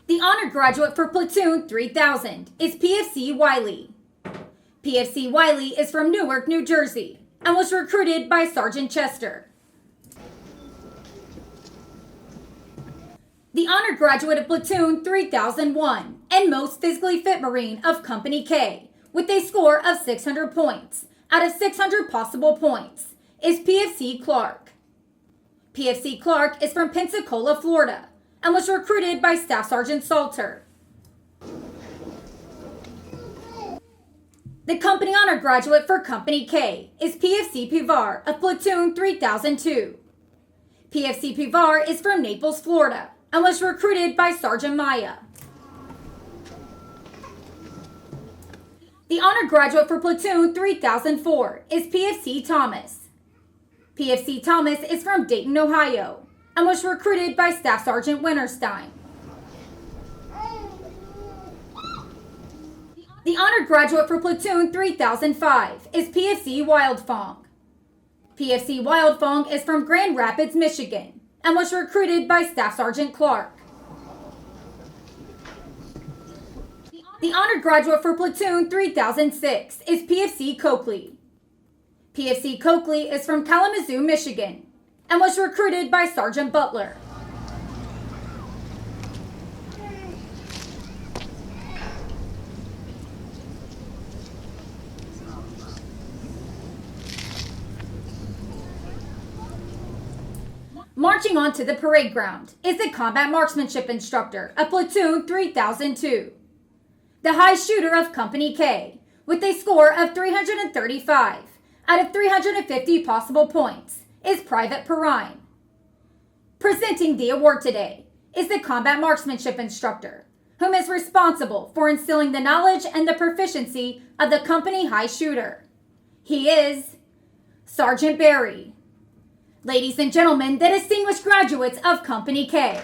The honor graduate for Platoon 3000 is PFC Wiley. PFC Wiley is from Newark, New Jersey, and was recruited by Sergeant Chester. The honor graduate of Platoon 3001 and most physically fit Marine of Company K, with a score of 600 points out of 600 possible points, is PFC Clark. PFC Clark is from Pensacola, Florida, and was recruited by Staff Sergeant Salter. The company honor graduate for Company K is PFC Pivar of Platoon 3002. PFC Pivar is from Naples, Florida, and was recruited by Sergeant Maya. The honor graduate for Platoon 3004 is PFC Thomas. PFC Thomas is from Dayton, Ohio, and was recruited by Staff Sergeant Winterstein. The honor graduate for Platoon 3005 is PFC Wildfong. PFC Wildfong is from Grand Rapids, Michigan, and was recruited by Staff Sergeant Clark. The honor graduate for Platoon 3006 is PFC Coakley. PFC Coakley is from Kalamazoo, Michigan, and was recruited by Sergeant Butler. Marching on to the parade ground is the combat marksmanship instructor of Platoon 3002. The high shooter of Company K, with a score of 335 out of 350 possible points, is Private Perrine. Presenting the award today is the combat marksmanship instructor, whom is responsible for instilling the knowledge and the proficiency of the company high shooter. He is Sergeant Barry. Ladies and gentlemen, the distinguished graduates of Company K.